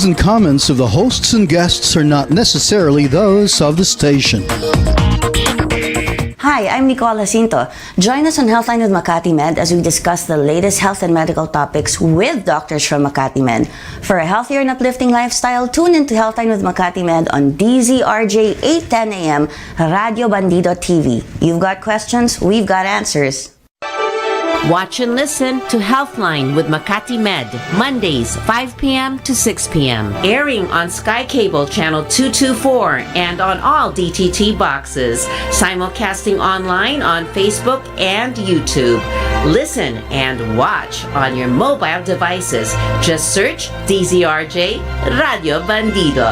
views and comments of the hosts and guests are not necessarily those of the station. Hi, I'm Nicole Jacinto. Join us on Healthline with 𝗥𝗏𝗽𝗵 as we discuss the latest health and medical topics with doctors from 𝗥𝗏𝗽𝗵. For a healthier and uplifting lifestyle, tune into Healthline with 𝗥𝗏𝗽𝗵 on DZRJ 8:10 a.m. Radio Bandido TV. You've got questions, we've got answers. Watch and listen to Healthline with 𝗥𝗏𝗽𝗵, Mondays, 5 p.m. to 6 p.m. Airing on Sky Cable Channel 224 and on all DTT boxes. Simulcasting online on Facebook and YouTube. Listen and watch on your mobile devices. Just search DZRJ Radio Bandido.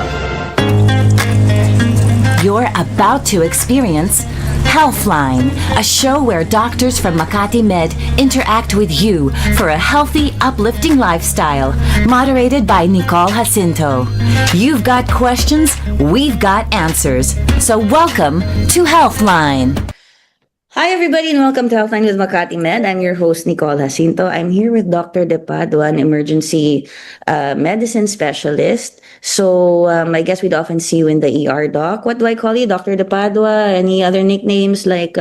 You're about to experience Healthline, a show where doctors from 𝗥𝗏𝗽𝗵 interact with you for a healthy, uplifting lifestyle. Moderated by Nicole Jacinto. You've got questions, we've got answers. So welcome to Healthline. Hi everybody and welcome to Healthline with 𝗥𝗏𝗽𝗵. I'm your host Nicole Jacinto. I'm here with Dr. 𝗛𝗵𝗶, an emergency medicine specialist. So I guess we'd often see you in the ER, doc. What do I call you, Dr. 𝗛𝗵𝗶? Any other nicknames like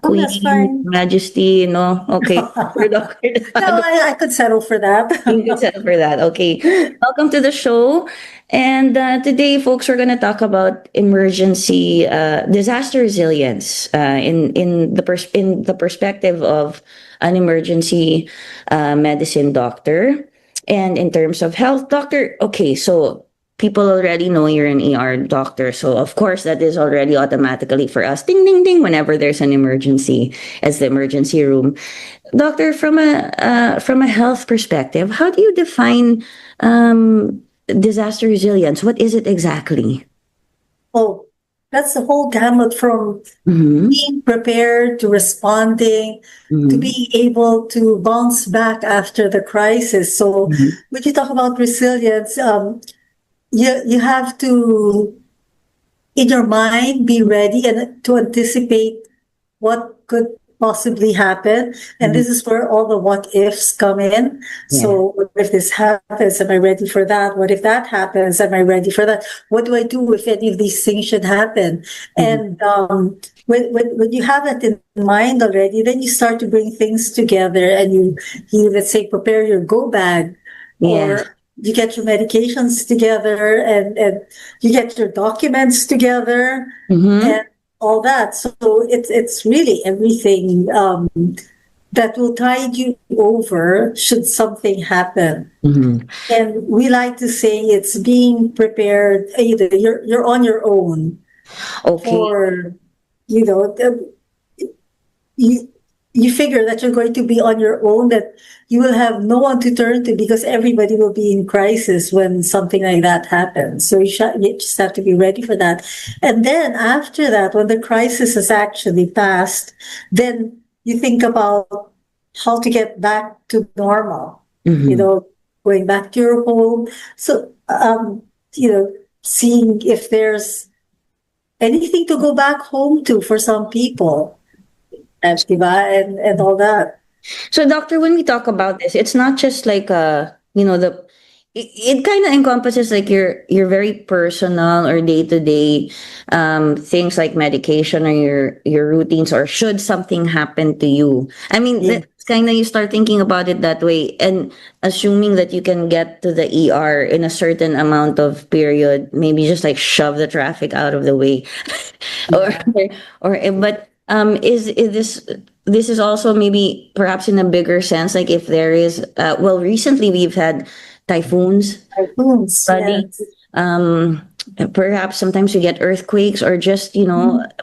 Queen, Majesty? No? Okay. Dr. No, I could settle for that. You can settle for that. Okay. Welcome to the show. And today, folks, we're going to talk about emergency disaster resilience in the perspective of an emergency medicine doctor, and in terms of health doctor. Okay, so people already know you're an ER doctor, so of course that is already automatically for us. Ding, ding, ding! Whenever there's an emergency, as the emergency room doctor, from a health perspective, how do you define disaster resilience? What is it exactly? Oh, that's the whole gamut from being prepared to responding to being able to bounce back after the crisis. So when you talk about resilience, you have to, in your mind, be ready and to anticipate what could possibly happen. And this is where all the what ifs come in. Yeah. So what if this happens? Am I ready for that? What if that happens? Am I ready for that? What do I do if any of these things should happen? And when you have that in mind already, then you start to bring things together and you let's say, prepare your go bag, or you get your medications together and you get your documents together and all that. So it's really everything that will tide you over should something happen. And we like to say it's being prepared. Either you're on your own, or you figure that you're going to be on your own, that you will have no one to turn to because everybody will be in crisis when something like that happens. So you just have to be ready for that. And then after that, when the crisis has actually passed, then you think about how to get back to normal, going back to your home. So, seeing if there's anything to go back home to for some people. And all that. So, doctor, when we talk about this, it's not just like it kind of encompasses like your very personal or day-to-day things like medication or your routines, or should something happen to you. I mean, that's kind of, you start thinking about it that way, and assuming that you can get to the ER in a certain amount of period, maybe just like shove the traffic out of the way, but. This is also maybe perhaps in a bigger sense, like if there is recently we've had typhoons, perhaps sometimes you get earthquakes, or just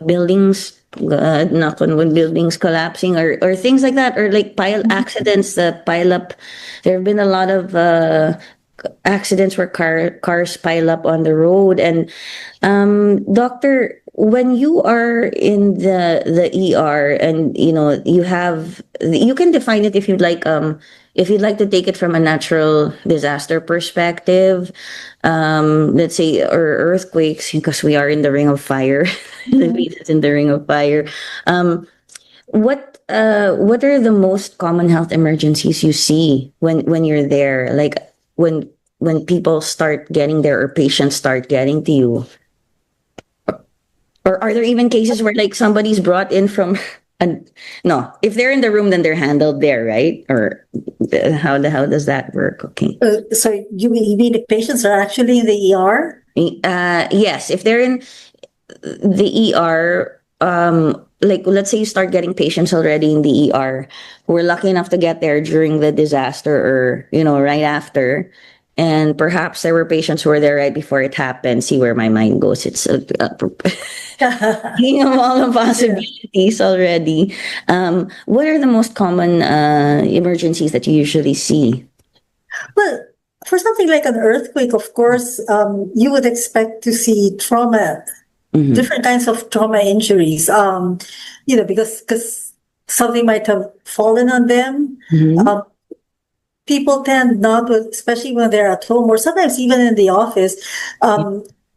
buildings, knock on wood, buildings collapsing, or things like that, or like accidents that pile up. There have been a lot of accidents where cars pile up on the road. And doctor, when you are in the ER, and you can define it if you'd like to take it from a natural disaster perspective, let's say, or earthquakes, because we are in the ring of fire. It's in the ring of fire. What are the most common health emergencies you see when you're there? Like when when people start getting there or patients start getting to you? Or are there even cases where like somebody's brought in from no, if they're in the room, then they're handled there, right? Or how the hell does that work? Okay. So you mean the patients are actually in the ER? Yes, if they're in the ER, like let's say you start getting patients already in the ER, we're lucky enough to get there during the disaster or, right after. And perhaps there were patients who were there right before it happened. See where my mind goes. It's thinking of all the possibilities already. What are the most common emergencies that you usually see? Well, for something like an earthquake, of course, you would expect to see trauma, different kinds of trauma injuries, because something might have fallen on them. People tend not to, especially when they're at home or sometimes even in the office,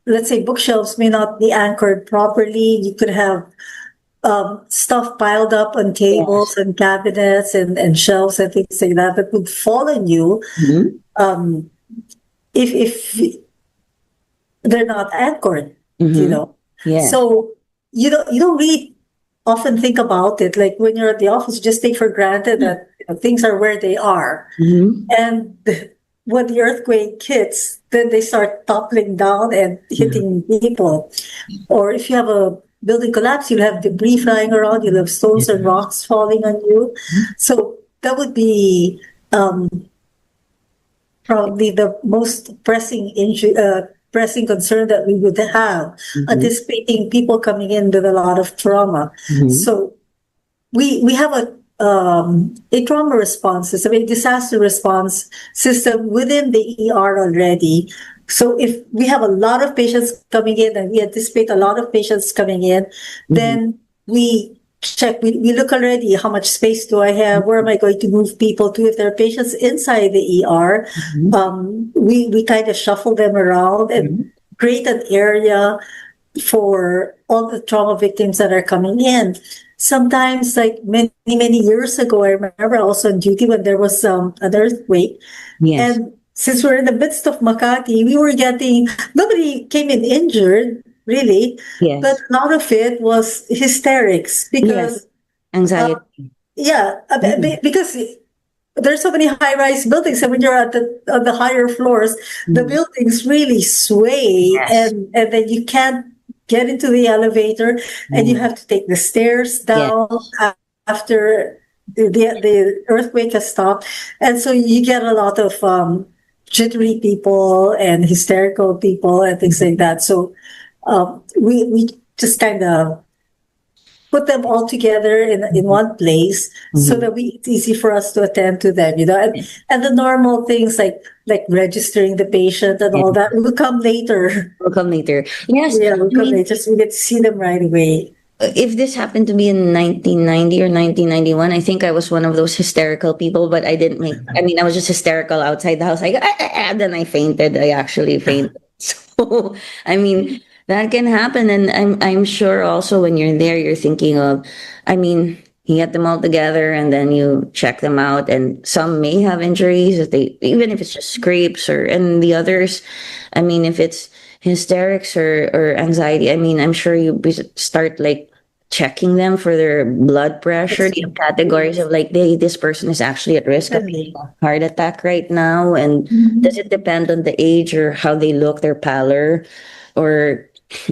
let's say bookshelves may not be anchored properly. You could have stuff piled up on tables and cabinets and shelves and things like that would fall on you if they're not anchored, Yeah. So you don't really often think about it. Like when you're at the office, you just take for granted that things are where they are. And when the earthquake hits, then they start toppling down and hitting people. Or if you have a building collapse, you'll have debris flying around, you'll have stones and rocks falling on you. So that would be probably the most pressing concern that we would have, anticipating people coming in with a lot of trauma. So we have a trauma response system, a disaster response system within the ER already. So if we have a lot of patients coming in and we anticipate a lot of patients coming in, then we check, we look already, how much space do I have? Where am I going to move people to? If there are patients inside the ER, we kind of shuffle them around and create an area for all the trauma victims that are coming in. Sometimes, like many, many years ago, I remember also on duty when there was an earthquake. Yes. And since we're in the midst of Makati, nobody came in injured, really. Yes. But a lot of it was hysterics because anxiety. Because there's so many high-rise buildings, and when you're on the higher floors, the buildings really sway, and then you can't get into the elevator, and you have to take the stairs down after the earthquake has stopped, and so you get a lot of jittery people and hysterical people and things like that. So we just kind of put them all together in one place so that it's easy for us to attend to them, and the normal things like registering the patient and all that will come later. Yes. Yeah, will come later, so we get to see them right away. If this happened to me in 1990 or 1991, I think I was one of those hysterical people, but I was just hysterical outside the house. Then I fainted. I actually fainted. So, that can happen. And I'm sure also when you're there, you're thinking of, you get them all together and then you check them out, and some may have injuries, even if it's just scrapes, and the others, if it's hysterics or anxiety, I'm sure you start like checking them for their blood pressure, the categories of like, this person is actually at risk of a heart attack right now. And does it depend on the age or how they look, their pallor, or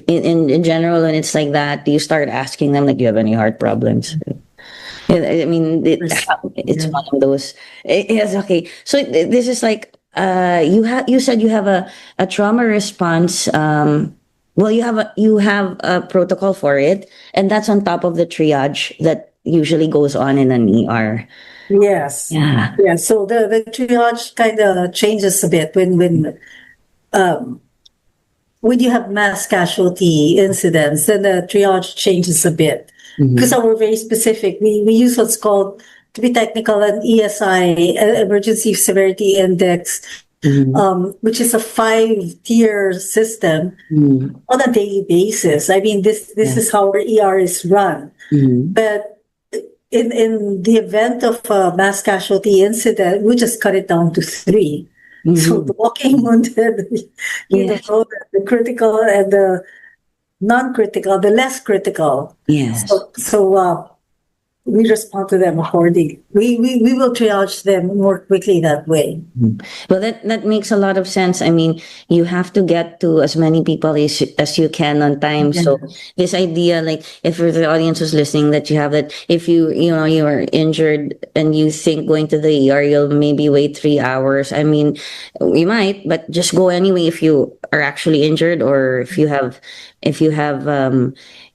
in general, when it's like that, do you start asking them, like, do you have any heart problems? It's one of those. Yes, okay. So this is like, you said you have a trauma response. You have a protocol for it, and that's on top of the triage that usually goes on in an ER. Yes. Yeah. Yeah. So the triage kind of changes a bit when you have mass casualty incidents, then the triage changes a bit because we're very specific. We use what's called, to be technical, an ESI, Emergency Severity Index, which is a 5-tier system on a daily basis. This is how our ER is run. But in the event of a mass casualty incident, we just cut it down to 3. So the walking wounded, Yeah. know, the critical and the non-critical, the less critical. Yes. So we respond to them accordingly. We will triage them more quickly that way. Well, that makes a lot of sense. I mean, you have to get to as many people as you can on time. So this idea, like, if for the audience who's listening, that you have that, if you are injured and you think going to the ER, you'll maybe wait 3 hours. I mean, you might, but just go anyway if you are actually injured, or if you have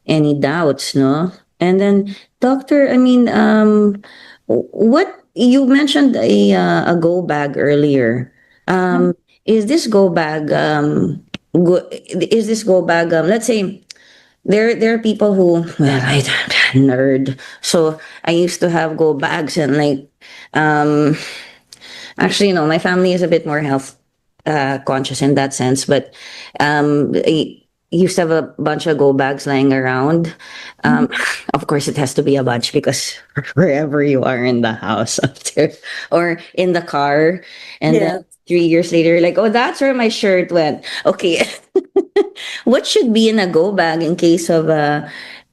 any doubts, no? And then, doctor, I mean, what you mentioned a go bag earlier. Is this go bag let's say there are people who, well, I'm a nerd, so I used to have go bags, and like actually, my family is a bit more health conscious in that sense, but I used to have a bunch of go bags lying around. Of course, it has to be a bunch, because wherever you are in the house or in the car, and then 3 years later, you're like, oh, that's where my shirt went. Okay. What should be in a go bag in case of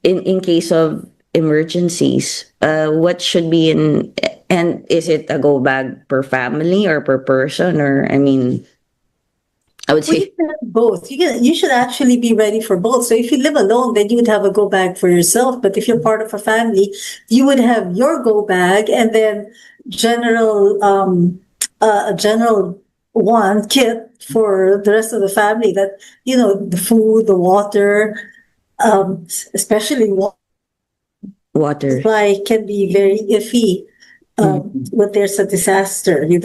in case of emergencies? What should be in, and is it a go bag per family or per person? Or, I mean, I would Well, say you can have both. You should actually be ready for both. So if you live alone, then you would have a go bag for yourself. But if you're part of a family, you would have your go bag, and then a general one kit for the rest of the family. That, the food, the water, especially water. supply can be very iffy. When there's a disaster, you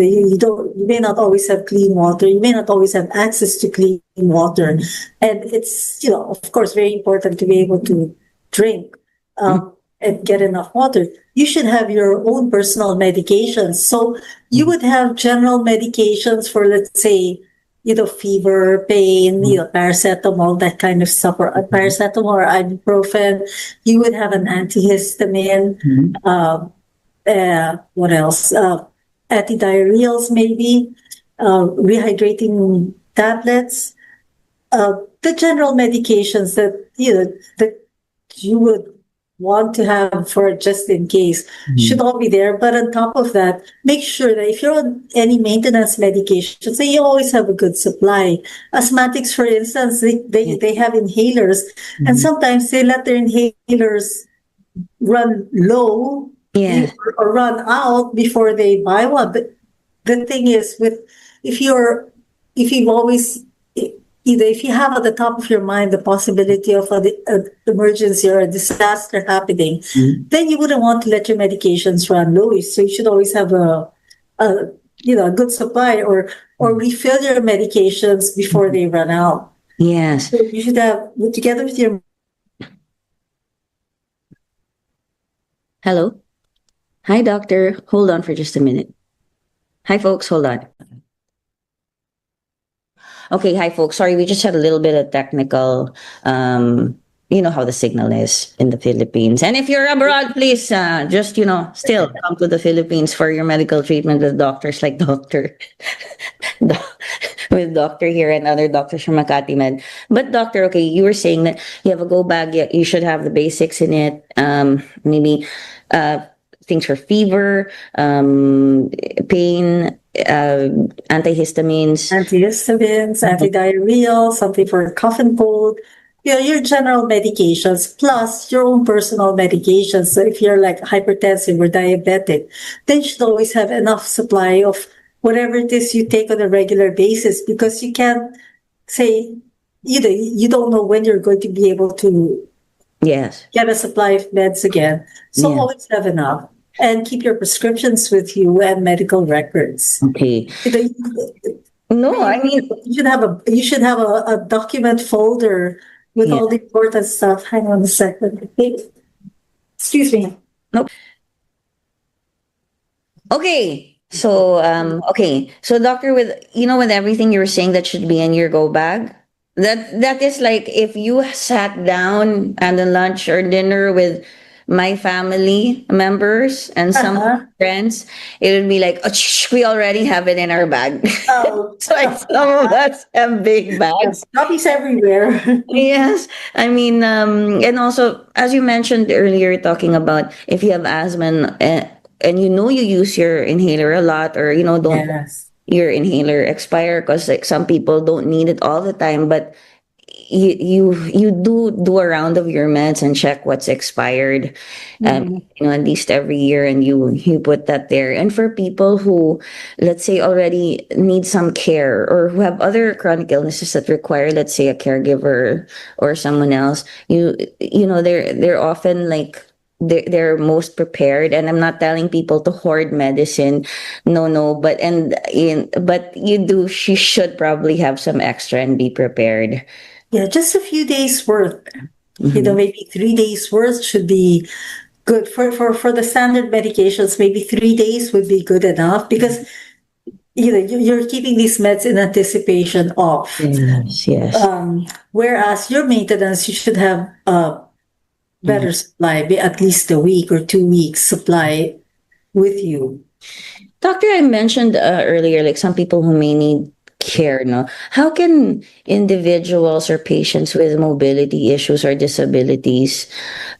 may not always have clean water. You may not always have access to clean water, and it's of course very important to be able to drink and get enough water. You should have your own personal medications. So you would have general medications for, let's say, fever, pain, paracetamol, that kind of stuff, or paracetamol or ibuprofen. You would have an antihistamine. What else? Antidiarrheals, maybe, rehydrating tablets, the general medications that you would want to have for just in case should all be there. But on top of that, make sure that if you're on any maintenance medication, so you always have a good supply. Asthmatics, for instance, they have inhalers, and sometimes they let their inhalers run low. Yeah. Or run out before they buy one. But the thing is, if you have at the top of your mind the possibility of an emergency or a disaster happening, then you wouldn't want to let your medications run low. So you should always have a good supply, or refill your medications before they run out. Yes. So you should have, together with your. Hello. Hi, doctor. Hold on for just a minute. Hi, folks. Hold on. Okay. Hi, folks. Sorry, we just had a little bit of technical, you know how the signal is in the Philippines. And if you're abroad, please just, still come to the Philippines for your medical treatment with doctors like with doctor here and other doctors from Makati Med. But doctor, okay, you were saying that you have a go bag, you should have the basics in it. Maybe things for fever, pain, antihistamines, antidiarrheal, something for cough and cold. Your general medications plus your own personal medications. So if you're like hypertensive or diabetic, then you should always have enough supply of whatever it is you take on a regular basis, because you can't say, you don't know when you're going to be able to get a supply of meds again. So always have enough. And keep your prescriptions with you and medical records. Okay. No, I mean, you should have a document folder with all the important stuff. Hang on a second. Excuse me. Nope. Okay. So, So doctor, with everything you were saying that should be in your go bag, that is like if you sat down at a lunch or dinner with my family members and some friends, it would be like, oh, we already have it in our bag. Oh, So like some of us have big bags. puppies everywhere. Yes. I mean, and also, as you mentioned earlier, talking about if you have asthma and you know you use your inhaler a lot, or, you know, don't Yes. your inhaler expire, because like some people don't need it all the time, but you do a round of your meds and check what's expired, you know, at least every year, and you put that there. And for people who, let's say, already need some care, or who have other chronic illnesses that require, let's say, a caregiver or someone else, you know, they're often like they're most prepared. And I'm not telling people to hoard medicine, no, but she should probably have some extra and be prepared. Yeah, just a few days worth. You know, maybe 3 days worth should be good for the standard medications. Maybe 3 days would be good enough, because you know you're keeping these meds in anticipation of. Yes. Whereas your maintenance, you should have better supply, be at least a week or 2 weeks supply with you. Doctor, I mentioned earlier, like some people who may need care, no? How can individuals or patients with mobility issues or disabilities,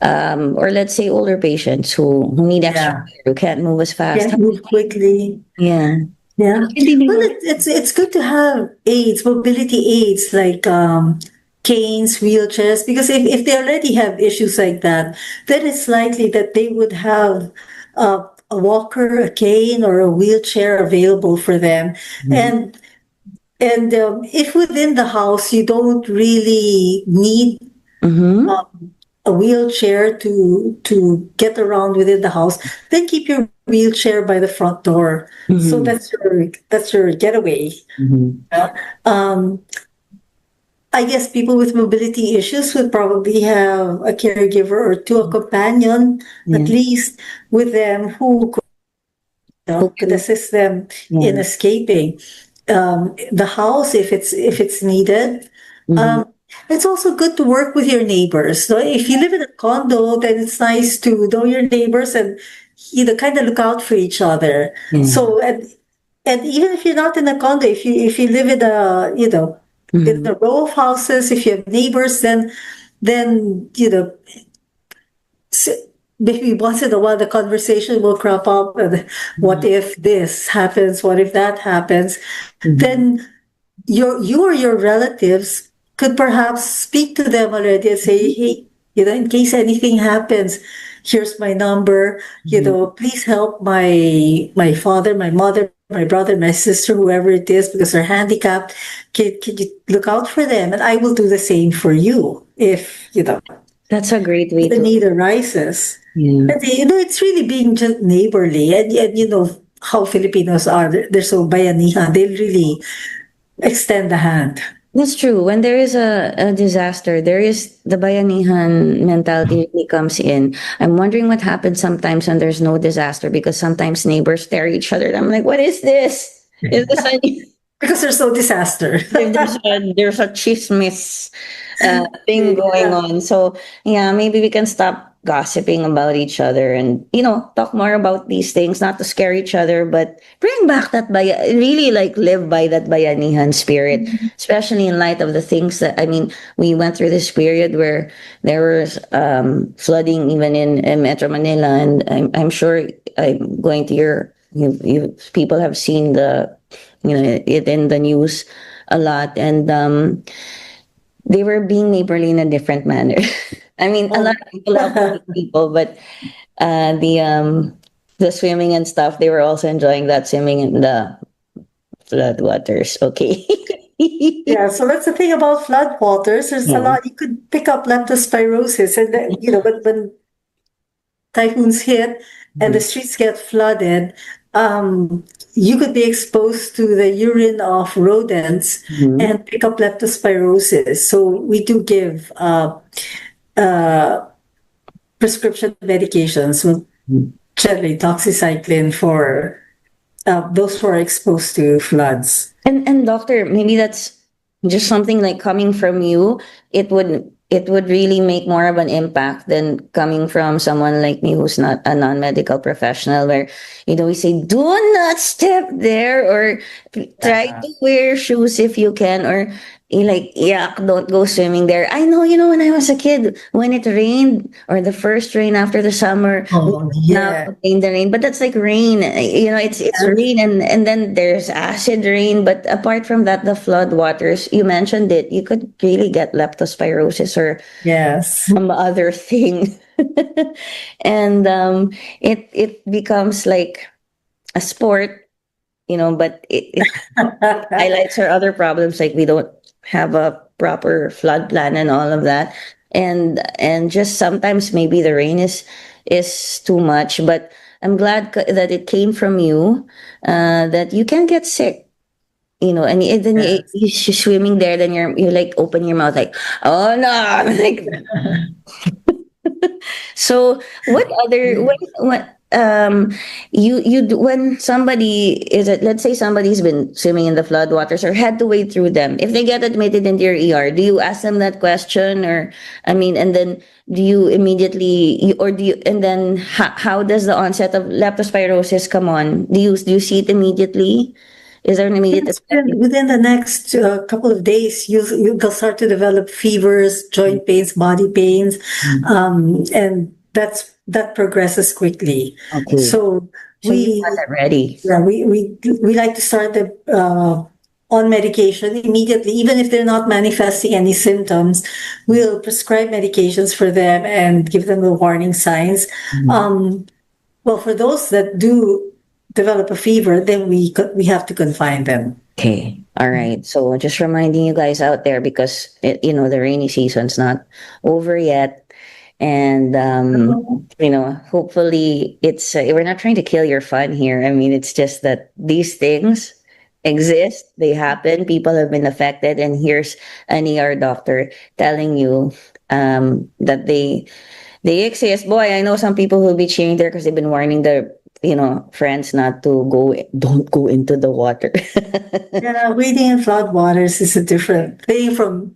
or let's say older patients who need extra care, who can't move as fast? Can't move quickly. Yeah. Yeah. Well, it's good to have aids, mobility aids, like canes, wheelchairs, because if they already have issues like that, then it's likely that they would have a walker, a cane, or a wheelchair available for them. And if within the house you don't really need a wheelchair to get around within the house, then keep your wheelchair by the front door. So that's your getaway. I guess people with mobility issues would probably have a caregiver or two, a companion, at least, with them who could assist them in escaping the house if it's needed. It's also good to work with your neighbors. So if you live in a condo, then it's nice to know your neighbors and kind of look out for each other. So and even if you're not in a condo, if you live in a in a row of houses, if you have neighbors, then maybe once in a while the conversation will crop up. And what if this happens? What if that happens? Then you or your relatives could perhaps speak to them already and say, hey, in case anything happens, here's my number. Please help my father, my mother, my brother, my sister, whoever it is, because they're handicapped. Can you look out for them? And I will do the same for you if That's a great way the need arises. And, it's really being just neighborly. And how Filipinos are. They're so bayanihan. They really extend the hand. That's true. When there is a disaster, there is the bayanihan mentality really comes in. I'm wondering what happens sometimes when there's no disaster, because sometimes neighbors stare at each other. And I'm like, what is this? Is this because there's no disaster. there's a chismis thing going on. So yeah, maybe we can stop gossiping about each other and talk more about these things, not to scare each other, but bring back that really live by that bayanihan spirit, especially in light of the things that we went through this period where there was flooding even in Metro Manila, and I'm sure I'm going to hear you people have seen it in the news a lot, and they were being neighborly in a different manner. A lot of people help people, but the swimming and stuff, they were also enjoying that, swimming in the floodwaters. Okay. Yeah, so that's the thing about floodwaters. There's a lot. You could pick up leptospirosis, and when typhoons hit and the streets get flooded, you could be exposed to the urine of rodents and pick up leptospirosis. So we do give prescription medications, generally doxycycline, for those who are exposed to floods. And doctor, maybe that's just something like coming from you. It would it would really make more of an impact than coming from someone like me who's not a non-medical professional, where, we say, do not step there, or try to wear shoes if you can, or like, yeah, don't go swimming there. I know, when I was a kid, when it rained, or the first rain after the summer, Oh, now yeah. in the rain, but that's like rain, it's rain, and then there's acid rain. But apart from that, the flood waters, you mentioned it, you could really get leptospirosis or Yes. some other thing. And it becomes like a sport, but it highlights our other problems, like we don't have a proper flood plan and all of that. And just sometimes maybe the rain is too much, but I'm glad that it came from you, that you can get sick, and then you're swimming there, then you're like, open your mouth like, oh no, like. So what when somebody let's say somebody's been swimming in the floodwaters or had to wade through them, if they get admitted into your ER, do you ask them that question? Or, and then do you immediately, or do you, and then how does the onset of leptospirosis come on? Do you see it immediately? Is there an immediate effect? Within the next couple of days, you'll start to develop fevers, joint pains, body pains, and that progresses quickly. Okay. So you got that ready. Yeah, we like to start them on medication immediately, even if they're not manifesting any symptoms. We'll prescribe medications for them and give them the warning signs. Well, for those that do develop a fever, then we have to confine them. Okay. All right. So just reminding you guys out there, because the rainy season's not over yet. And, hopefully it's, we're not trying to kill your fun here. I mean, it's just that these things exist, they happen, people have been affected. And here's an ER doctor telling you, that they exist. Boy, I know some people who'll be cheering there because they've been warning their, friends not to don't go into the water. Yeah, wading in flood waters is a different thing from,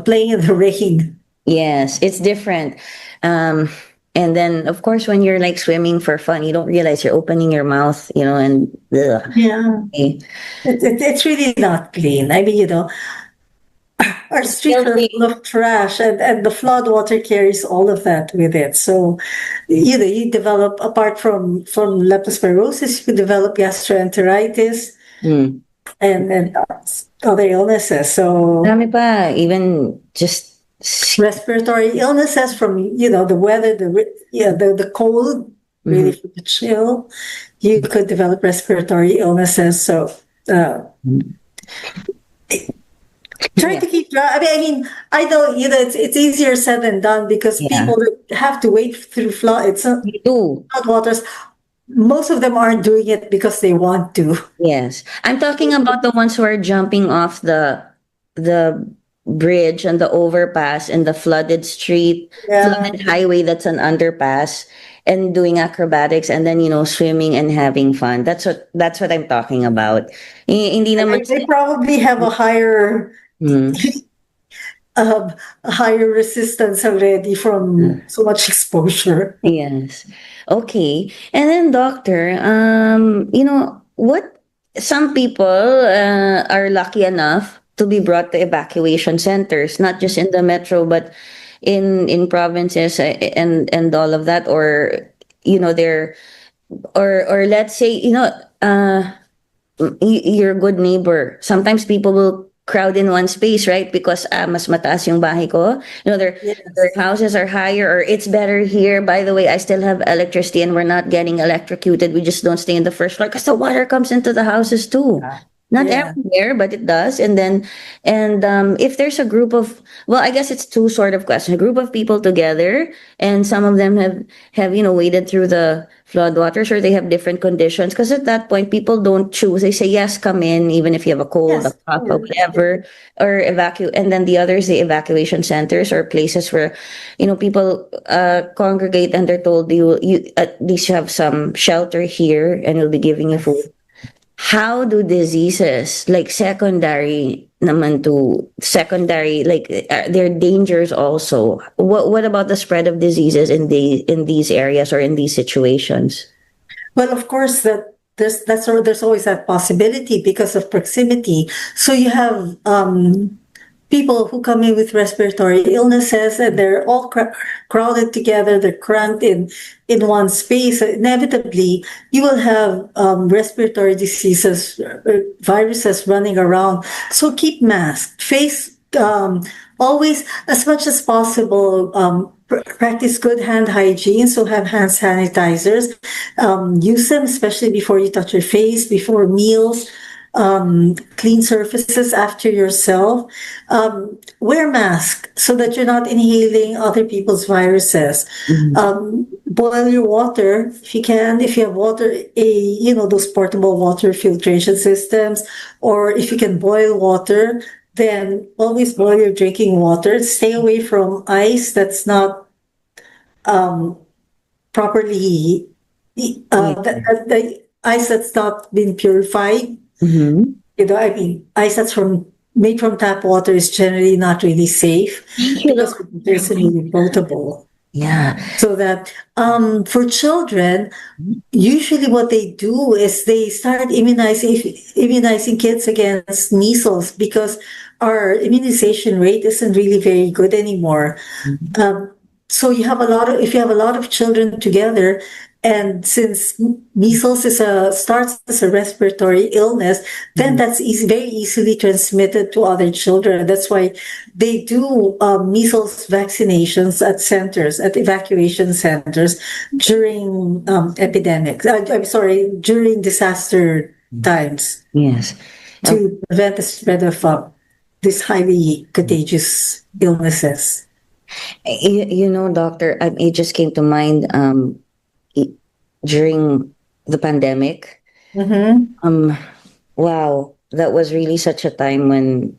playing in the rain. Yes, it's different. And then, of course, when you're like swimming for fun, you don't realize you're opening your mouth, and ugh. Yeah, Okay. it's really not clean. I mean, our streets are full of trash, and the flood water carries all of that with it. So, you develop, apart from leptospirosis, you develop gastroenteritis and other illnesses. So, Marami pa, even just respiratory illnesses from the weather, the cold, really from the chill, you could develop respiratory illnesses. So try to keep dry. I mean, I know it's easier said than done, because people have to wade through flood waters. Most of them aren't doing it because they want to. Yes, I'm talking about the ones who are jumping off the bridge and the overpass and the flooded street, flooded highway that's an underpass, and doing acrobatics, and then swimming and having fun. That's what I'm talking about. Hindi naman They probably have a higher higher resistance already from so much exposure. Yes. Okay. And then, doctor, what some people are lucky enough to be brought to evacuation centers, not just in the metro, but in provinces, and all of that, or they're, or let's say, your good neighbor. Sometimes people will crowd in one space, right? Because mas mataas yung bahay ko. Their houses are higher, or it's better here. By the way, I still have electricity and we're not getting electrocuted. We just don't stay in the first floor because the water comes into the houses too. Not everywhere, but it does. And then, if there's a group of, well, I guess it's two sort of questions. A group of people together, and some of them have waded through the floodwaters, or they have different conditions. Because at that point, people don't choose. They say, yes, come in, even if you have a cold, a cough, or whatever, or evacuate. And then the others, the evacuation centers, or places where, people congregate, and they're told, you at least have some shelter here, and we'll be giving you food. How do diseases like secondary naman to secondary, like there are dangers also. What about the spread of diseases in these areas or in these situations? Well, of course, there's always that possibility because of proximity. So you have people who come in with respiratory illnesses, and they're all crowded together. They're cramped in one space. Inevitably, you will have respiratory diseases, viruses running around. So keep masked. Always, as much as possible, practice good hand hygiene. So have hand sanitizers. Use them, especially before you touch your face, before meals. Clean surfaces after yourself. Wear mask so that you're not inhaling other people's viruses. Boil your water if you can. If you have water, those portable water filtration systems, or if you can boil water, then always boil your drinking water. Stay away from ice that's not properly the ice that's not been purified. Ice that's made from tap water is generally not really safe because it's really potable. Yeah. So that for children, usually what they do is they start immunizing kids against measles because our immunization rate isn't really very good anymore. So if you have a lot of children together, and since measles starts as a respiratory illness, then that's very easily transmitted to other children. That's why they do measles vaccinations at evacuation centers during epidemics. During disaster times. Yes. To prevent the spread of these highly contagious illnesses. Doctor, it just came to mind during the pandemic. Wow, that was really such a time when,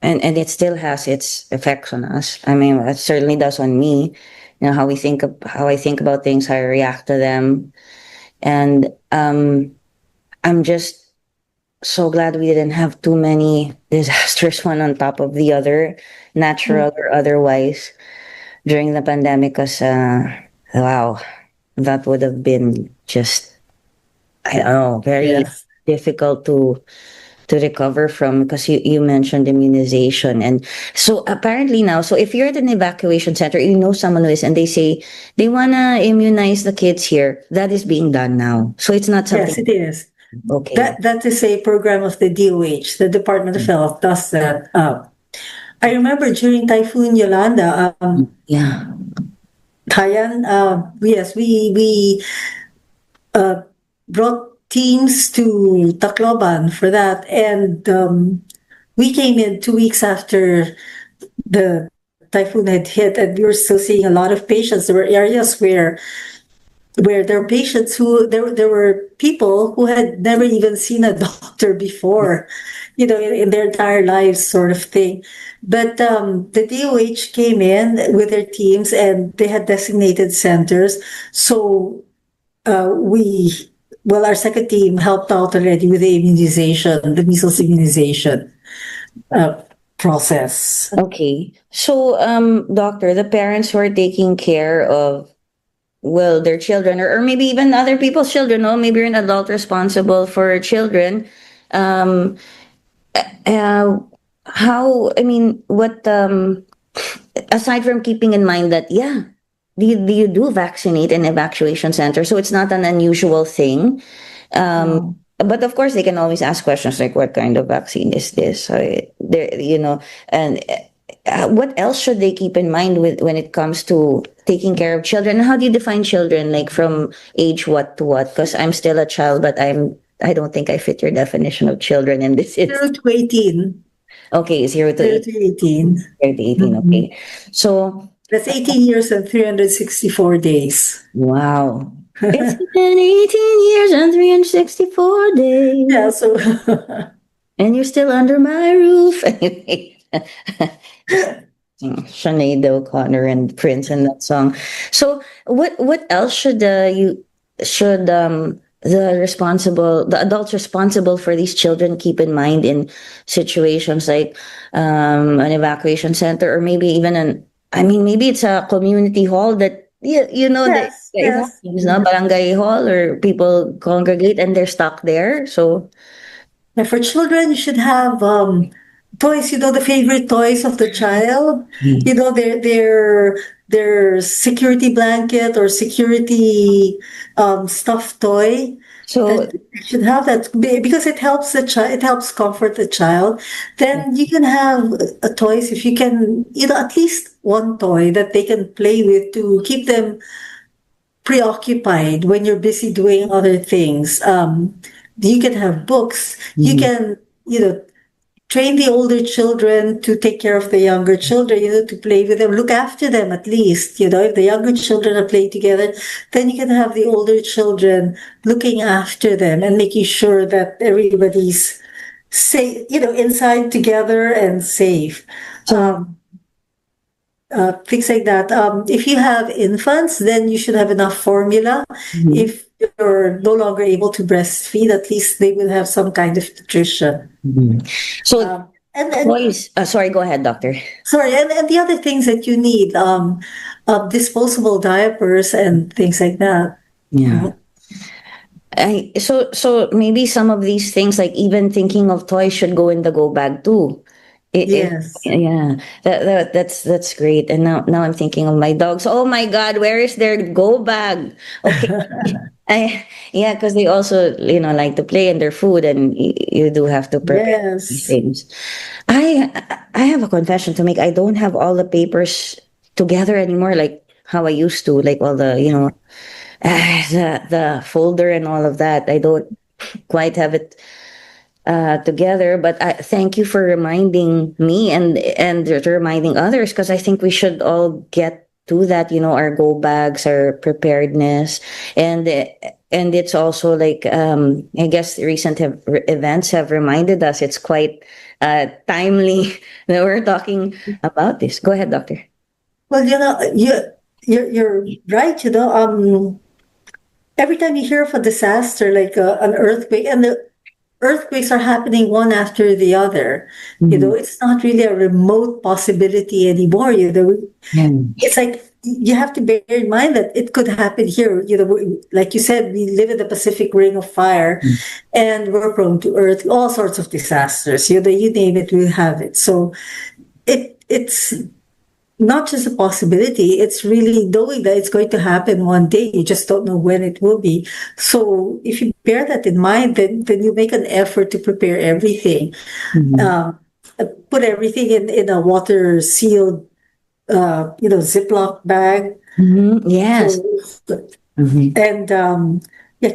and it still has its effects on us. I mean, it certainly does on me. How I think about things, how I react to them, and I'm just so glad we didn't have too many disasters, one on top of the other, natural or otherwise, during the pandemic. Because wow, that would have been just, I don't know, very difficult to recover from, because you mentioned immunization. And so apparently now, so if you're at an evacuation center, someone who is, and they say they want to immunize the kids here, that is being done now. So it's not something. Yes, it is. Okay. That is a program of the DOH, the Department of Health does that. I remember during Typhoon Yolanda, Tayan, yes, we brought teams to Tacloban for that, and we came in 2 weeks after the typhoon had hit, and we were still seeing a lot of patients. There were areas where there were patients there were people who had never even seen a doctor before, in their entire lives, sort of thing. But the DOH came in with their teams, and they had designated centers. So our second team helped out already with the immunization, the measles immunization process. Okay. So, doctor, the parents who are taking care of, their children, or maybe even other people's children, maybe you're an adult responsible for children. Aside from keeping in mind that, you do vaccinate in evacuation center, so it's not an unusual thing. But of course, they can always ask questions like, what kind of vaccine is this? And what else should they keep in mind when it comes to taking care of children? How do you define children, like from age what to what? Because I'm still a child, but I don't think I fit your definition of children in this. 0 to 18. Okay, 0 to 18. 0 to 18, okay. So that's 18 years and 364 days. Wow. It's been 18 years and 364 days. Yeah, so and you're still under my roof. Sinead O'Connor and Prince in that song. So what else should the adults responsible for these children keep in mind in situations like an evacuation center, or maybe even maybe it's a community hall that Yes, the yes. events, no? Barangay hall, or people congregate and they're stuck there. So Now, for children, you should have toys. The favorite toys of the child. Their security blanket or security stuffed toy. so That you should have that because it helps the child. It helps comfort the child. Then you can have toys if you can. At least one toy that they can play with to keep them preoccupied when you're busy doing other things. You can have books. You can, train the older children to take care of the younger children, to play with them, look after them at least. If the younger children are playing together, then you can have the older children looking after them and making sure that everybody's safe, inside together and safe. Things like that. If you have infants, then you should have enough formula. If you're no longer able to breastfeed, at least they will have some kind of nutrition. so And boys, sorry, go ahead, doctor. sorry, and the other things that you need, disposable diapers and things like that. Yeah. So maybe some of these things, like even thinking of toys, should go in the go bag too. Yes. Yeah, that's great. And now I'm thinking of my dogs. Oh my God, where is their go bag? Okay, because they also like to play in their food, and you do have to prepare these Yes. things. I have a confession to make. I don't have all the papers together anymore, like how I used to, like all the the folder and all of that. I don't quite have it together, but I thank you for reminding me and reminding others, because I think we should all get to that, our go bags, our preparedness, and it's also like I guess recent events have reminded us it's quite timely that we're talking about this. Go ahead, doctor. Well, you're right. Every time you hear of a disaster like an earthquake, and the earthquakes are happening one after the other. It's not really a remote possibility anymore. It's like you have to bear in mind that it could happen here. Like you said, we live in the Pacific Ring of Fire, and we're prone to all sorts of disasters. You name it, we have it. So it's not just a possibility, it's really knowing that it's going to happen one day. You just don't know when it will be. So if you bear that in mind, then you make an effort to prepare everything. Put everything in a water sealed, Ziploc bag. Yes. So, and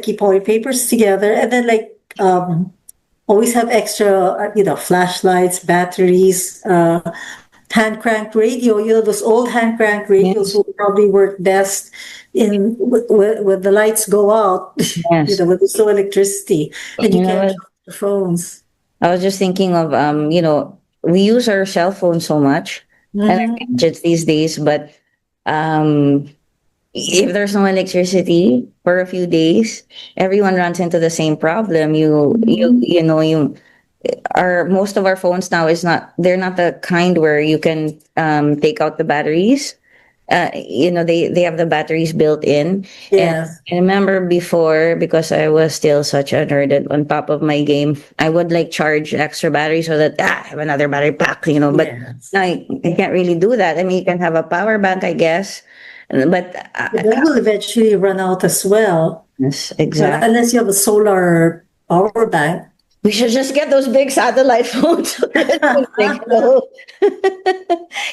keep all your papers together. And then always have extra, flashlights, batteries, hand crank radio. Those old hand crank radios will probably work best when the lights go out. Yes. When there's no electricity, and you can't charge the phones. I was just thinking of we use our cell phone so much and our gadgets these days, but if there's no electricity for a few days, everyone runs into the same problem. Most of our phones now they're not the kind where you can take out the batteries. They have the batteries built in. Yes. And I remember before, because I was still such a nerd and on top of my game, I would charge extra batteries so that I have another battery pack, but Yes. now I can't really do that. I mean, you can have a power bank, I guess, but That will eventually run out as well. yes, exactly. Unless you have a solar power bank. We should just get those big satellite phones.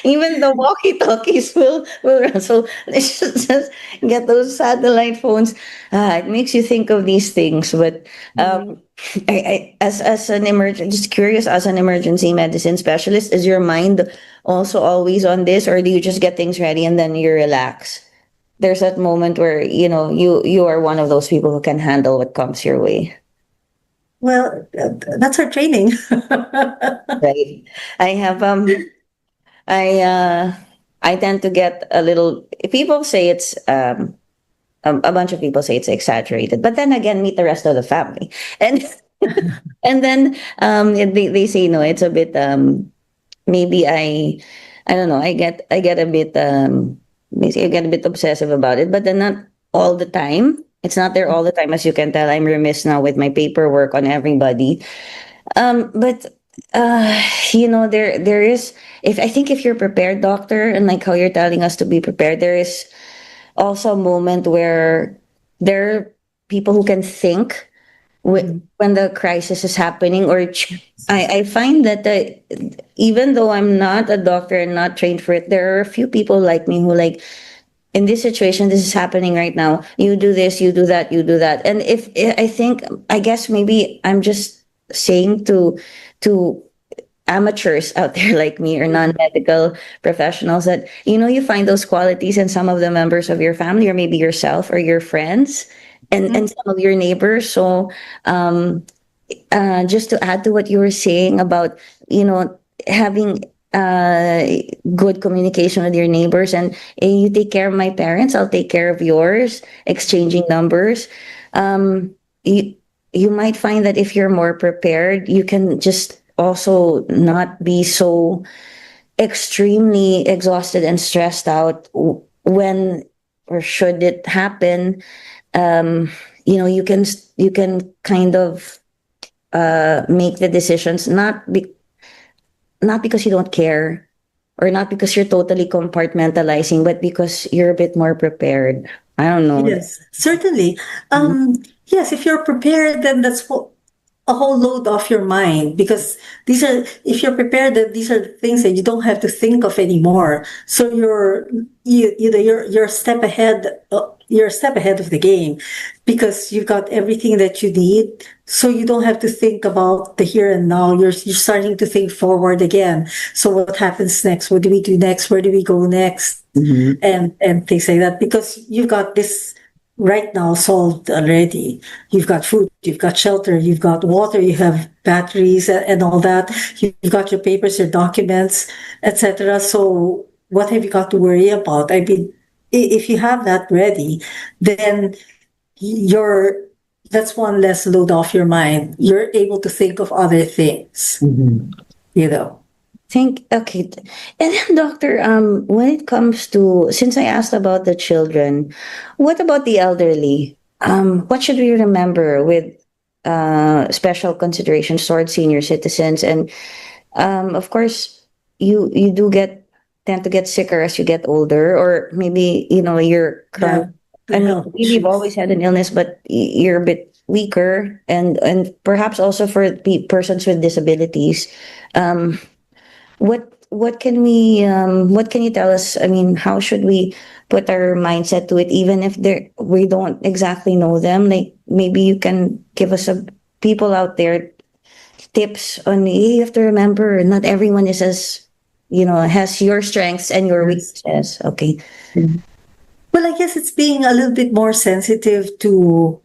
Even the walkie-talkies will run. So let's just get those satellite phones. It makes you think of these things. But as an just curious, as an emergency medicine specialist, is your mind also always on this, or do you just get things ready and then you relax? There's that moment where you are one of those people who can handle what comes your way. Well, that's our training. Right. I have I tend to get a little, people say it's a bunch of people say it's exaggerated, but then again, meet the rest of the family, and and then they say no, it's a bit maybe I don't know, I get a bit maybe I get a bit obsessive about it, but then not all the time. It's not there all the time, as you can tell. I'm remiss now with my paperwork on everybody. But there is, if I think if you're prepared, doctor, and like how you're telling us to be prepared, there is also a moment where there are people who can think when the crisis is happening, or I find that even though I'm not a doctor and not trained for it, there are a few people like me who like, in this situation, this is happening right now, you do this, you do that, you do that. And if I think, I guess maybe I'm just saying to amateurs out there like me, or non-medical professionals, that you find those qualities in some of the members of your family, or maybe yourself or your friends, and some of your neighbors. So just to add to what you were saying about having good communication with your neighbors, and you take care of my parents, I'll take care of yours, exchanging numbers. You might find that if you're more prepared, you can just also not be so extremely exhausted and stressed out when, or should it happen. You can kind of make the decisions, not because you don't care, or not because you're totally compartmentalizing, but because you're a bit more prepared. I don't know. Yes, certainly. Yes, if you're prepared, then that's a whole load off your mind, because if you're prepared, then these are things that you don't have to think of anymore. So you're a step ahead. You're a step ahead of the game, because you've got everything that you need. So you don't have to think about the here and now. You're starting to think forward again. So what happens next? What do we do next? Where do we go next? And things like that, because you've got this right now solved already. You've got food, you've got shelter, you've got water, you have batteries and all that. You've got your papers, your documents, etc. So what have you got to worry about? I mean, if you have that ready, then that's one less load off your mind. You're able to think of other things, Okay. And then, doctor, when it comes to, since I asked about the children, what about the elderly? What should we remember with special considerations towards senior citizens? And of course, you do tend to get sicker as you get older, or maybe you're chronic. I mean, maybe you've always had an illness, but you're a bit weaker, and perhaps also for persons with disabilities. What can you tell us? I mean, how should we put our mindset to it, even if we don't exactly know them? Like, maybe you can give us people out there tips on, you have to remember, not everyone is as, has your strengths and your weaknesses. Okay. Well, I guess it's being a little bit more sensitive to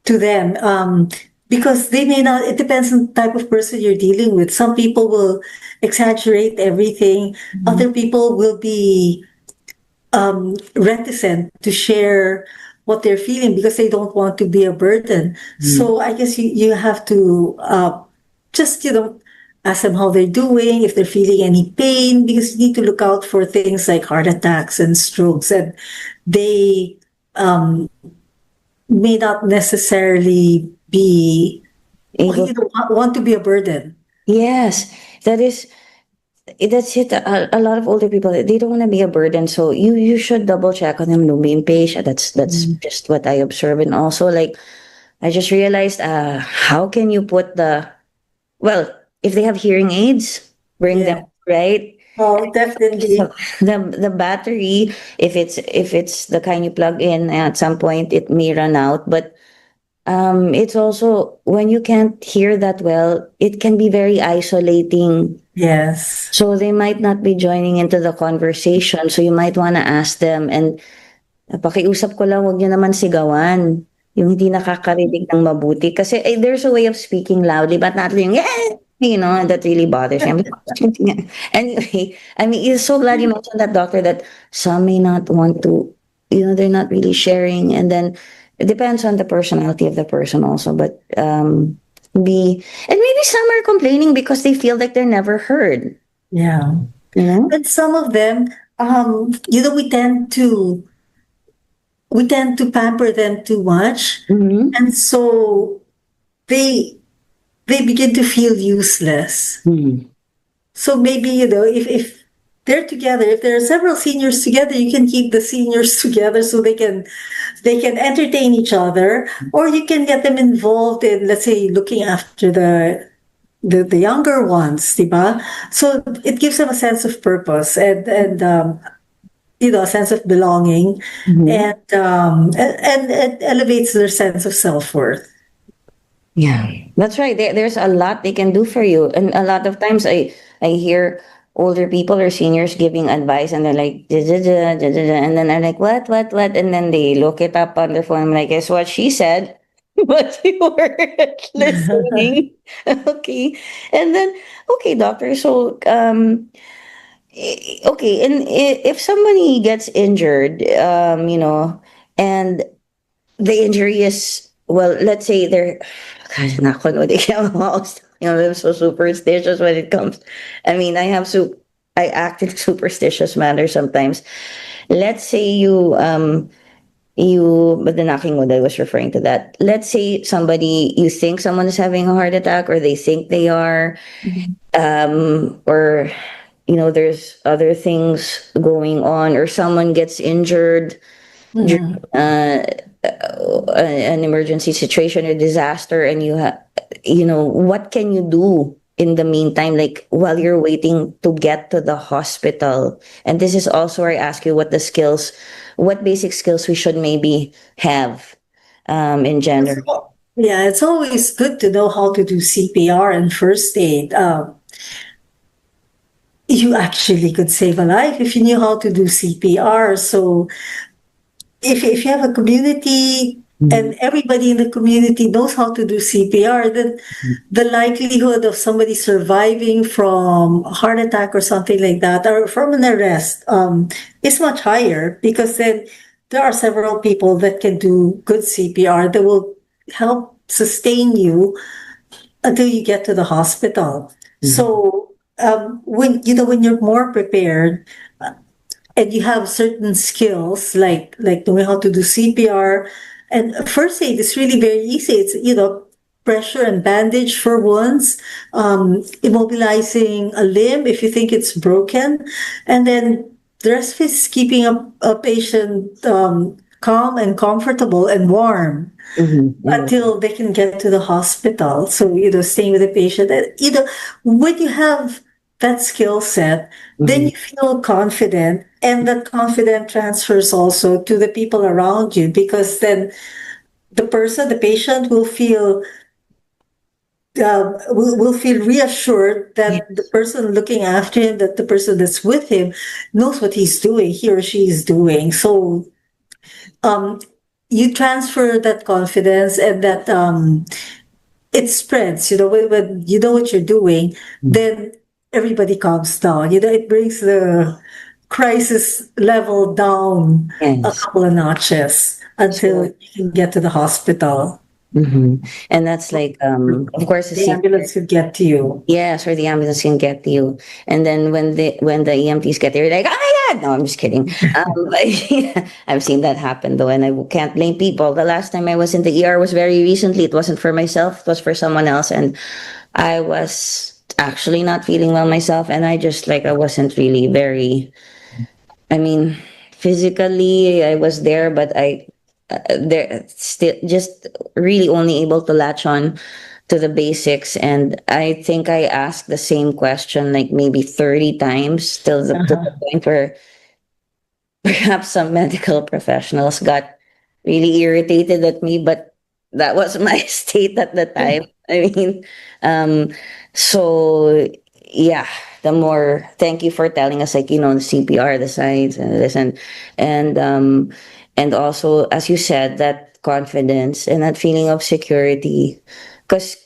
them, because they may not, it depends on the type of person you're dealing with. Some people will exaggerate everything. Other people will be reticent to share what they're feeling because they don't want to be a burden. So I guess you have to just, ask them how they're doing, if they're feeling any pain, because you need to look out for things like heart attacks and strokes, and they may not necessarily be want to be a burden. Yes, that's it. A lot of older people, they don't want to be a burden, so you should double check on them. Don't be impatient. That's just what I observe. And also, like, I just realized, how can you put if they have hearing aids, bring them, right? Oh, definitely. So the battery, if it's the kind you plug in, at some point it may run out. But it's also, when you can't hear that well, it can be very isolating. Yes. So they might not be joining into the conversation. So you might want to ask them, and pakiusap ko lang, huwag niyo naman sigawan yung hindi nakakarinig ng mabuti. Kasi there's a way of speaking loudly, but not yung, that really bothers me. Anyway, I mean, I'm so glad you mentioned that, doctor, that some may not want to they're not really sharing. And then it depends on the personality of the person also, but and maybe some are complaining because they feel like they're never heard. Yeah. And some of them, we tend to pamper them too much, and so they begin to feel useless. So maybe, if they're together, if there are several seniors together, you can keep the seniors together so they can entertain each other, or you can get them involved in, let's say, looking after the younger ones, diba? So it gives them a sense of purpose and a sense of belonging, and it elevates their sense of self-worth. Yeah, that's right. There's a lot they can do for you. And a lot of times I hear older people or seniors giving advice, and they're like, "Da, da, da, da, da, da," and then I'm like, what? And then they look it up on their phone. I'm like, guess what she said? But you weren't listening. Okay. And then, okay, doctor. So, okay. And if somebody gets injured, and the injury is, well, let's say they're, God, nako, no, I'm so superstitious when it comes. I mean, I act in a superstitious manner sometimes. Let's say but the knocking wood, I was referring to that. Let's say you think someone is having a heart attack, or they think they are, or, there's other things going on, or someone gets injured, an emergency situation or disaster, and what can you do in the meantime, like while you're waiting to get to the hospital? And this is also where I ask you what basic skills we should maybe have in general. Yeah, it's always good to know how to do CPR and first aid. You actually could save a life if you knew how to do CPR. So if you have a community and everybody in the community knows how to do CPR, then the likelihood of somebody surviving from a heart attack or something like that, or from an arrest, is much higher, because then there are several people that can do good CPR that will help sustain you until you get to the hospital. So when you're more prepared, and you have certain skills like knowing how to do CPR, and first aid is really very easy. It's, pressure and bandage for wounds, immobilizing a limb if you think it's broken, and then the rest is keeping a patient calm and comfortable and warm until they can get to the hospital. So, staying with the patient, when you have that skill set, then you feel confident, and that confidence transfers also to the people around you, because then the patient will feel reassured that the person looking after him, that the person that's with him knows what he's doing, he or she is doing. So you transfer that confidence, and that it spreads, when you know what you're doing, then everybody calms down. It brings the crisis level down a couple of notches until you can get to the hospital. And that's like, of course, the ambulance can get to you. Yes, or the ambulance can get to you. And then when the EMTs get there, you're like, oh my God! No, I'm just kidding. But I've seen that happen though, and I can't blame people. The last time I was in the ER was very recently. It wasn't for myself; it was for someone else, and I was actually not feeling well myself, and I wasn't really very. I mean, physically I was there, but they're still just really only able to latch on to the basics. And I think I asked the same question like maybe 30 times till to the point where perhaps some medical professionals got really irritated at me, but that was my state at the time. I mean, so yeah, thank you for telling us, the CPR, the signs, and this, and also, as you said, that confidence and that feeling of security. Because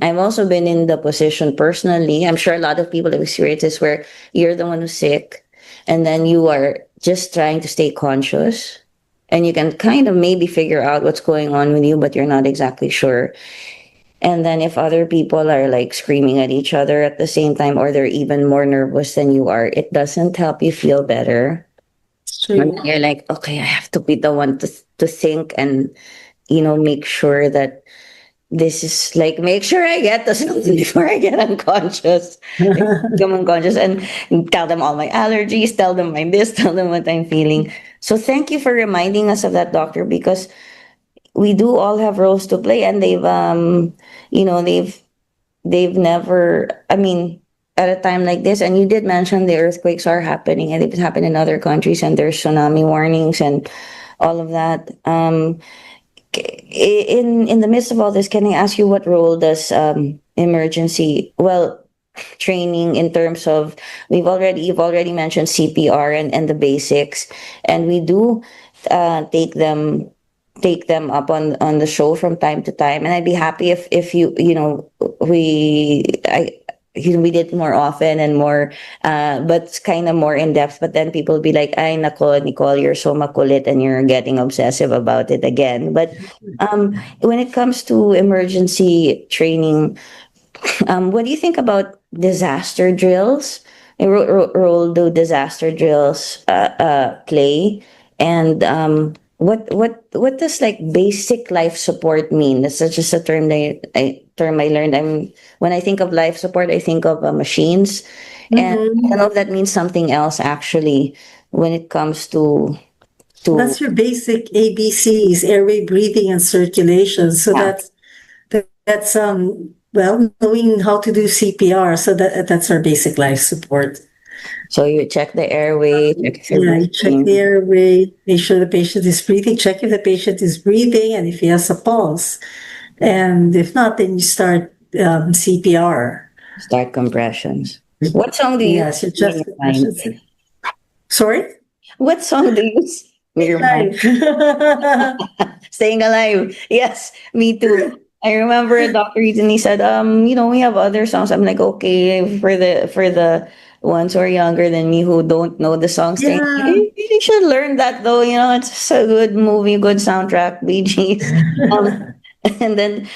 I've also been in the position personally, I'm sure a lot of people have experienced this, where you're the one who's sick, and then you are just trying to stay conscious, and you can kind of maybe figure out what's going on with you, but you're not exactly sure. And then if other people are like screaming at each other at the same time, or they're even more nervous than you are, it doesn't help you feel better. It's true. And you're like, okay, I have to be the one to think and, make sure that this is like, make sure I get this before I get unconscious. Become unconscious and tell them all my allergies, tell them my this, tell them what I'm feeling. So thank you for reminding us of that, doctor, because we do all have roles to play, and they've never, I mean, at a time like this, and you did mention the earthquakes are happening, and they've happened in other countries, and there's tsunami warnings and all of that. In the midst of all this, can I ask you, what role does emergency training, in terms of, you've already mentioned CPR and the basics, and we do take them up on the show from time to time, and I'd be happy if we did more often and more, but kind of more in depth. But then people be like, "Ay, nako, Nicole, you're so makulit and you're getting obsessive about it again." But when it comes to emergency training, what do you think about disaster drills? Role do disaster drills play? And what does like basic life support mean? That's just a term I learned. When I think of life support, I think of machines, and I don't know if that means something else actually when it comes to. That's your basic ABCs: airway, breathing, and circulation. So that's knowing how to do CPR. So that's our basic life support. So you check the airway, you check the airway, make sure the patient is breathing, check if the patient is breathing and if he has a pulse. And if not, then you start CPR. Start compressions. What song do you use? Yes, just compressions. Sorry? What song do you use? Staying Alive. Yes, me too. I remember a doctor recently said, we have other songs. I'm like, okay, for the ones who are younger than me who don't know the songs, you should learn that though. It's just a good movie, good soundtrack, Bee Gees. And then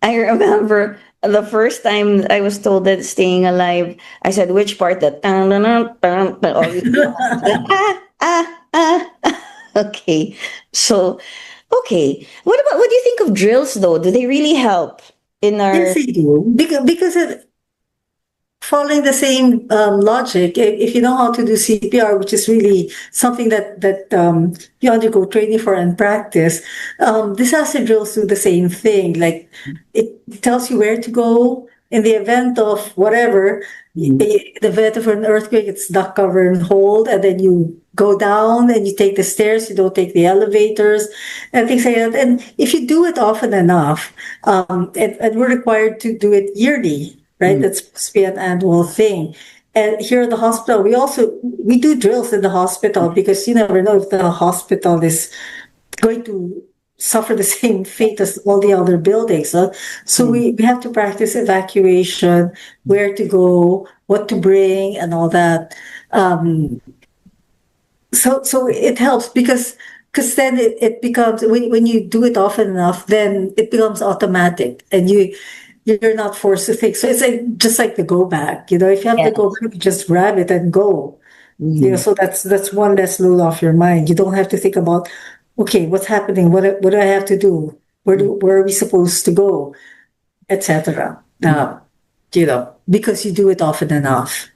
I remember the first time I was told that Staying Alive, I said, which part? That okay. So, okay. What do you think of drills though? Do they really help in our? Yes, they do. Because following the same logic, if you know how to do CPR, which is really something that you undergo training for and practice, disaster drills do the same thing. Like it tells you where to go in the event of whatever. The event of an earthquake, it's duck, cover, and hold, and then you go down and you take the stairs. You don't take the elevators and things like that. And if you do it often enough, and we're required to do it yearly. Right, that's supposed to be an annual thing. And here at the hospital, we do drills in the hospital because you never know if the hospital is going to suffer the same fate as all the other buildings. So we have to practice evacuation, where to go, what to bring, and all that. So it helps because then it becomes, when you do it often enough, then it becomes automatic, and you're not forced to think. So it's just like the go back. If you have to go back, you just grab it and go. So that's one less load off your mind. You don't have to think about, okay, what's happening? What do I have to do? Where are we supposed to go, etc. Because you do it often enough.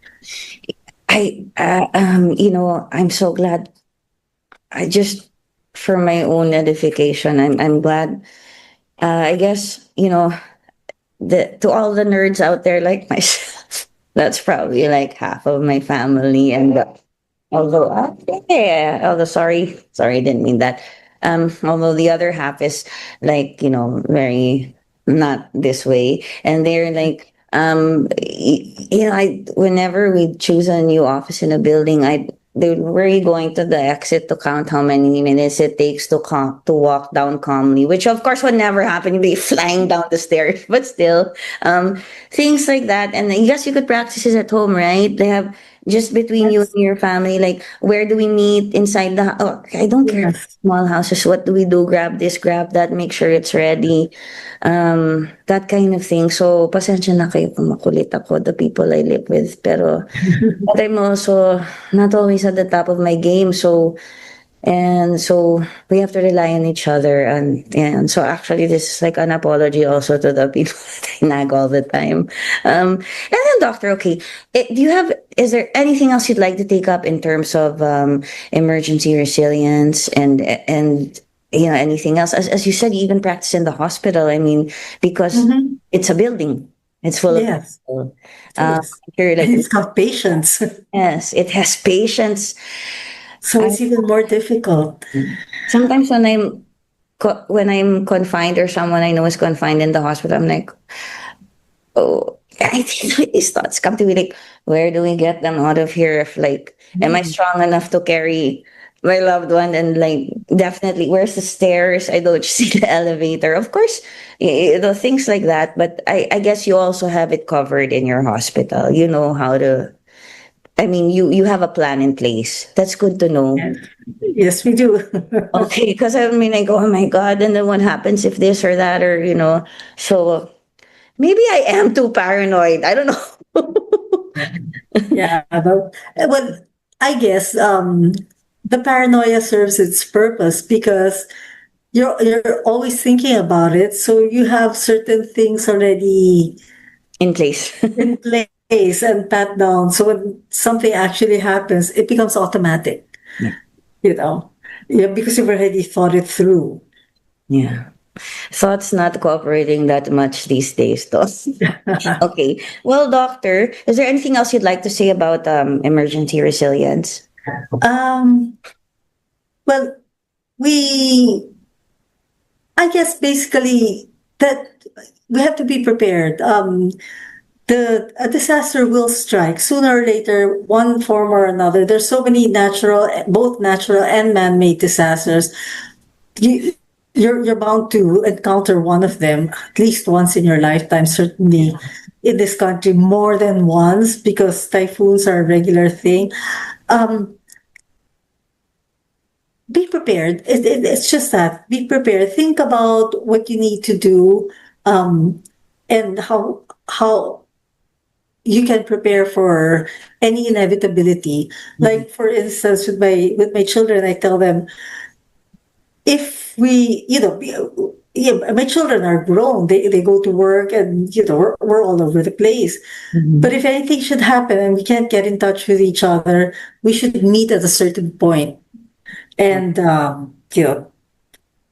I'm so glad. For my own edification, I'm glad. I guess to all the nerds out there like myself, that's probably like half of my family. And although sorry, didn't mean that. Although the other half is like, very not this way, and they're like, whenever we choose a new office in a building, they were really going to the exit to count how many minutes it takes to walk down calmly, which of course would never happen. You'd be flying down the stairs, but still, things like that. And I guess you could practice it at home, right? just between you Yes. and your family, like where do we meet inside the I don't care, Yes. small houses, what do we do, grab this, grab that, make sure it's ready, that kind of thing. So pasensya na kayo kung makulit ako, the people I live with, but I'm also not always at the top of my game, so we have to rely on each other. And so actually this is like an apology also to the people that I nag all the time. And then doctor, okay, is there anything else you'd like to take up in terms of emergency resilience and anything else? As you said, you even practice in the hospital. I mean, because it's a building. It's full of Yes. people. Yes. You're And like, it's got patience. yes, it has patience. So it's even more difficult. Sometimes when I'm confined or someone I know is confined in the hospital, I'm like, oh, I think these thoughts come to me like, where do we get them out of here? If like, am I strong enough to carry my loved one? And like, definitely, where's the stairs? I don't see the elevator. Of course, things like that. But I guess you also have it covered in your hospital. You know how to. I mean, you have a plan in place. That's good to know. Yes, yes, we do. Okay, because I mean, I go, oh my God, and then what happens if this or that, or, so maybe I am too paranoid. I don't know. Yeah, but well, I guess the paranoia serves its purpose because you're always thinking about it, so you have certain things already In place. in place and pat down. So when something actually happens, it becomes automatic. Yeah. You know, yeah, because you've already thought it through. Yeah. Thoughts not cooperating that much these days, though. Okay. Well, doctor, is there anything else you'd like to say about emergency resilience? Um, well, we, I guess basically that we have to be prepared. A disaster will strike sooner or later, one form or another. There's so many both natural and man-made disasters. You, you're bound to encounter one of them at least once in your lifetime. Certainly, in this country, more than once because typhoons are a regular thing. Be prepared. It's just that. Be prepared. Think about what you need to do, and how you can prepare for any inevitability. Like for instance, with my children, I tell them, if we, yeah, my children are grown. They go to work, and we're all over the place. But if anything should happen and we can't get in touch with each other, we should meet at a certain point. And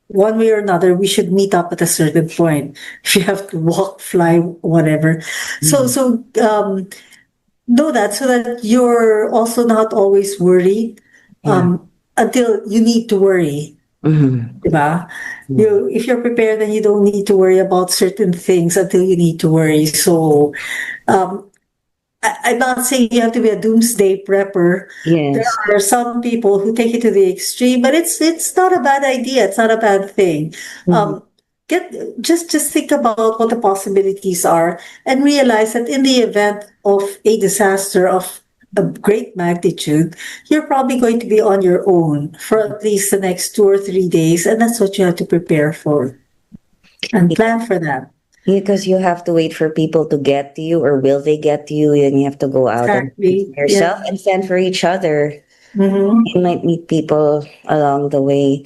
one way or another, we should meet up at a certain point. If you have to walk, fly, whatever. So know that, so that you're also not always worried until you need to worry. Diba? If you're prepared, then you don't need to worry about certain things until you need to worry. So I'm not saying you have to be a doomsday prepper. Yes. There are some people who take it to the extreme, but it's not a bad idea. It's not a bad thing. Just think about what the possibilities are and realize that in the event of a disaster of a great magnitude, you're probably going to be on your own for at least the next 2 or 3 days, and that's what you have to prepare for and plan for that. Because you have to wait for people to get to you, or will they get to you? And you have to go out Exactly. and yourself and fend for each other. Mm-hmm. You might meet people along the way.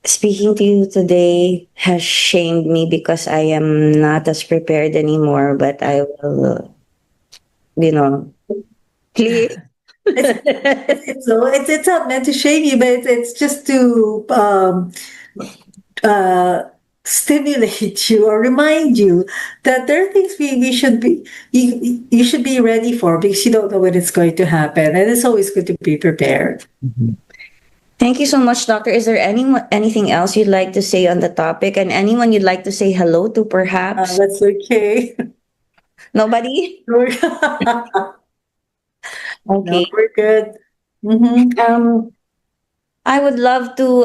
Speaking to you today has shamed me because I am not as prepared anymore, but I will, please. It's not meant to shame you, but it's just to stimulate you or remind you that there are things we should be you should be ready for, because you don't know when it's going to happen, and it's always good to be prepared. Thank you so much, Doctor. Is there anything else you'd like to say on the topic, and anyone you'd like to say hello to, perhaps? That's okay. Nobody? Okay. No, we're good. Mm-hmm. I would love to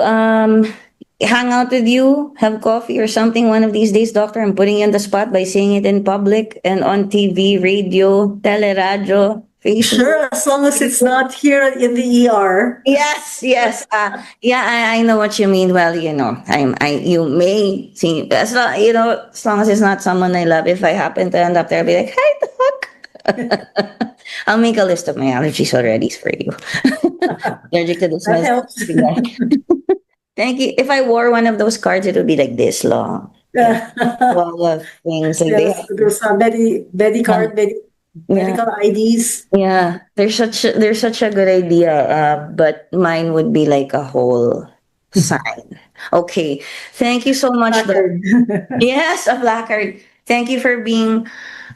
hang out with you, have coffee or something one of these days, Doctor. I'm putting you on the spot by saying it in public and on TV, radio, teleradyo. Sure, as long as it's not here in the ER. Yes, yes. I know what you mean. Well, you may see, as long as it's not someone I love, if I happen to end up there, I'll be like, hi, doc. I'll make a list of my allergies already for you. Allergic to this. That helps. Thank you. If I wore one of those cards, it would be like this long. All of things like Yes, those are Medicard, medical IDs. Yeah, they're such a good idea. But mine would be like a whole sign. Okay, thank you so much. Yes, a placard. Thank you for being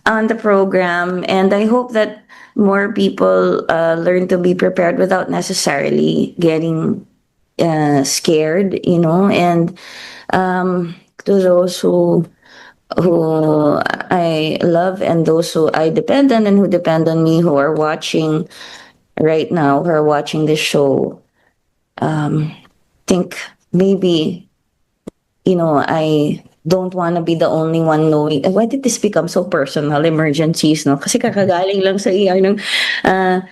on the program, and I hope that more people learn to be prepared without necessarily getting scared. And to those who I love and those who I depend on and who depend on me, who are watching right now, who are watching this show, think maybe, I don't want to be the only one knowing. Why did this become so personal? Emergencies, no? Kasi kakagaling lang sa ER.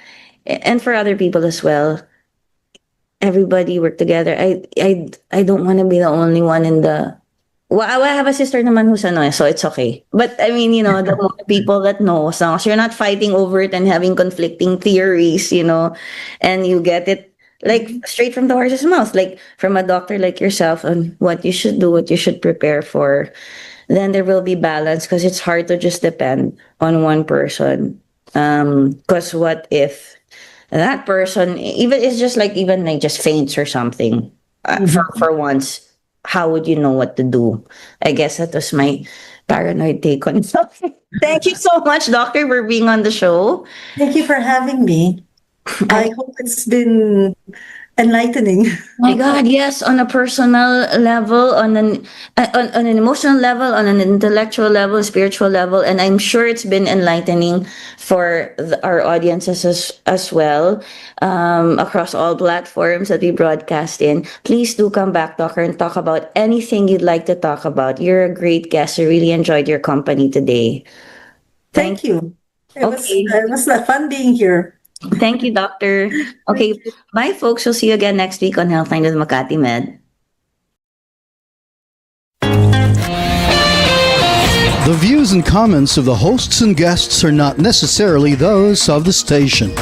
And for other people as well, everybody work together. I don't want to be the only one in the... Well, I have a sister naman who's so it's okay. But I mean, the more people that know, so you're not fighting over it and having conflicting theories, and you get it like straight from the horse's mouth, like from a doctor like yourself on what you should do, what you should prepare for. Then there will be balance, because it's hard to just depend on one person. Because what if that person even just faints or something for once? How would you know what to do? I guess that was my paranoid take on something. Thank you so much, Doctor, for being on the show. Thank you for having me. I hope it's been enlightening. My God, yes, on a personal level, on an emotional level, on an intellectual level, spiritual level, and I'm sure it's been enlightening for our audiences as well, across all platforms that we broadcast in. Please do come back, Doctor, and talk about anything you'd like to talk about. You're a great guest. I really enjoyed your company today. Thank you. It was fun being here. Thank you, Doctor. Okay, bye, folks. We'll see you again next week on Healthline with Makati Med. The views and comments of the hosts and guests are not necessarily those of the station.